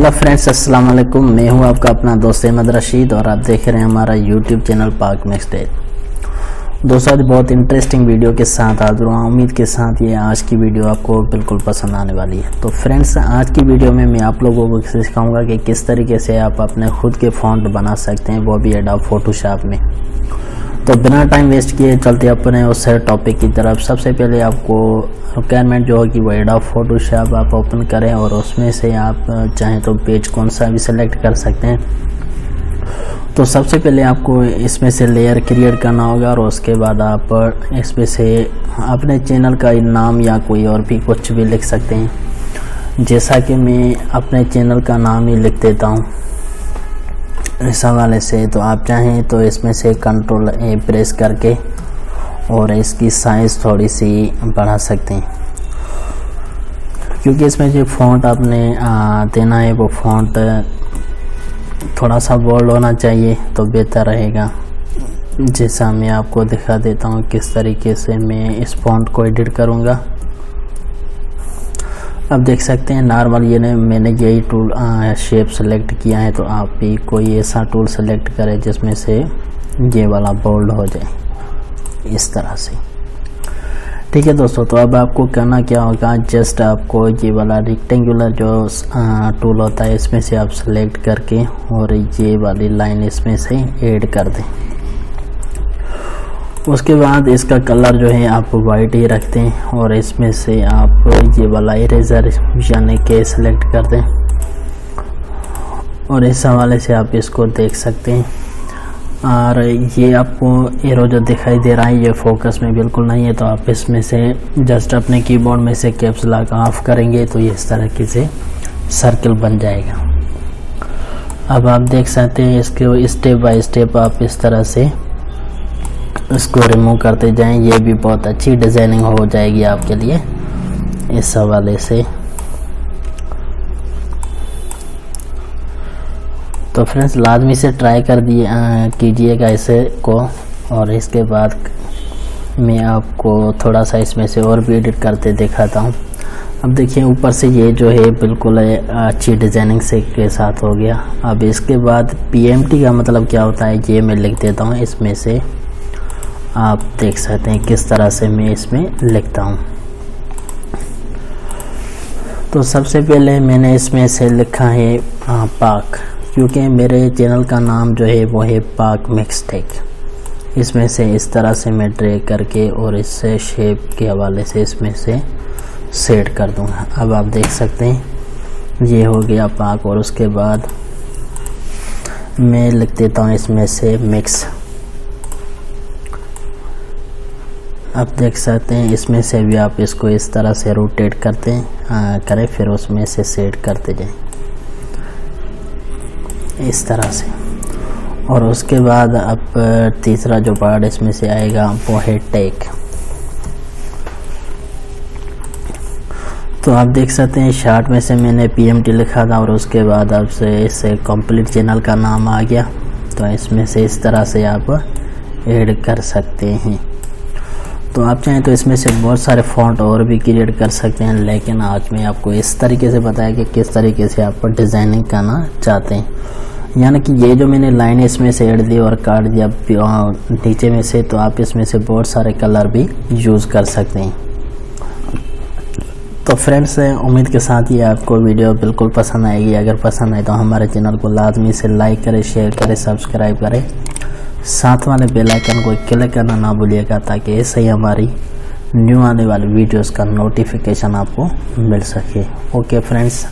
Hello friends, अस्सलाम वालेकुम। मैं हूं आपका अपना दोस्त अहमद रशीद और आप देख रहे हैं हमारा यूट्यूब चैनल पाक मिक्सटेप। दोस्तों, आज बहुत इंटरेस्टिंग वीडियो के साथ हाजिर हुआ। उम्मीद के साथ ये आज की वीडियो आपको बिल्कुल पसंद आने वाली है। तो फ्रेंड्स, आज की वीडियो में मैं आप लोगों को सिखाऊंगा कि किस तरीके से आप अपने खुद के फ़ॉन्ट बना सकते हैं, वो भी एडोब फोटोशॉप में। तो बिना टाइम वेस्ट किए चलते अपने उस टॉपिक की तरफ। सबसे पहले आपको रिक्वायरमेंट जो होगी वो एडोब फोटोशॉप आप ओपन करें और उसमें से आप चाहें तो पेज कौन सा भी सिलेक्ट कर सकते हैं। तो सबसे पहले आपको इसमें से लेयर क्रिएट करना होगा और उसके बाद आप इसमें से अपने चैनल का नाम या कोई और भी कुछ भी लिख सकते हैं। जैसा कि मैं अपने चैनल का नाम ही लिख देता हूँ इस हवाले से। तो आप चाहें तो इसमें से कंट्रोल ए प्रेस करके और इसकी साइज़ थोड़ी सी बढ़ा सकते हैं, क्योंकि इसमें जो फ़ॉन्ट आपने देना है वो फ़ॉन्ट थोड़ा सा बोल्ड होना चाहिए तो बेहतर रहेगा। जैसा मैं आपको दिखा देता हूँ किस तरीके से मैं इस फ़ॉन्ट को एडिट करूँगा। अब देख सकते हैं नॉर्मल मैंने यही टूल शेप सेलेक्ट किया है। तो आप भी कोई ऐसा टूल सेलेक्ट करें जिसमें से ये वाला बोल्ड हो जाए इस तरह से। ठीक है दोस्तों, तो अब आपको करना क्या होगा, जस्ट आपको ये वाला रेक्टेंगुलर जो टूल होता है इसमें से आप सेलेक्ट करके और ये वाली लाइन इसमें से ऐड कर दें। उसके बाद इसका कलर जो है आप वाइट ही रखते हैं और इसमें से आप ये वाला इरेजर यानी के सेलेक्ट कर दें और इस हवाले से आप इसको देख सकते हैं। और ये आपको एरो जो दिखाई दे रहा है ये फोकस में बिल्कुल नहीं है, तो आप इसमें से जस्ट अपने कीबोर्ड में से कैप्स लॉक ऑफ करेंगे तो ये इस तरह से सर्कल बन जाएगा। अब आप देख सकते हैं इसके स्टेप बाय स्टेप आप इस तरह से इसको रिमूव करते जाएं। ये भी बहुत अच्छी डिज़ाइनिंग हो जाएगी आपके लिए इस हवाले से। तो फ्रेंड्स, लाजमी से ट्राई कर कीजिएगा इसे को। और इसके बाद मैं आपको थोड़ा सा इसमें से और भी एडिट करते दिखाता हूँ। अब देखिए ऊपर से ये जो है बिल्कुल अच्छी डिज़ाइनिंग से के साथ हो गया। अब इसके बाद PMT का मतलब क्या होता है ये मैं लिख देता हूँ। इसमें से आप देख सकते हैं किस तरह से मैं इसमें लिखता हूँ। तो सबसे पहले मैंने इसमें से लिखा है पाक, क्योंकि मेरे चैनल का नाम जो है वो है पाक मिक्सटेप। इसमें से इस तरह से मैं ड्रैग करके और इससे शेप के हवाले से इसमें से सेट कर दूंगा। अब आप देख सकते हैं ये हो गया पाक। और उसके बाद मैं लिख देता हूँ इसमें से मिक्स। अब देख सकते हैं इसमें से भी आप इसको इस तरह से रोटेट करते करें, फिर उसमें से सेट करते जाएं इस तरह से। और उसके बाद अब तीसरा जो पार्ट इसमें से आएगा वो है टैग। तो आप देख सकते हैं शार्ट में से मैंने PMT लिखा था और उसके बाद अब से इससे कंप्लीट चैनल का नाम आ गया। तो इसमें से इस तरह से आप ऐड कर सकते हैं। तो आप चाहें तो इसमें से बहुत सारे फ़ॉन्ट और भी क्रिएट कर सकते हैं, लेकिन आज मैं आपको इस तरीके से बताया कि किस तरीके से आप डिज़ाइनिंग करना चाहते हैं। यानी कि ये जो मैंने लाइन इसमें से ऐड दी और काट दिया नीचे में से, तो आप इसमें से बहुत सारे कलर भी यूज़ कर सकते हैं। तो फ्रेंड्स, उम्मीद के साथ ये आपको वीडियो बिल्कुल पसंद आएगी। अगर पसंद आए तो हमारे चैनल को लाजमी से लाइक करें, शेयर करें, सब्सक्राइब करें। साथ वाले बेल आइकन को क्लिक करना ना भूलिएगा, ताकि ऐसे ही हमारी न्यू आने वाली वीडियोस का नोटिफिकेशन आपको मिल सके। Okay friends.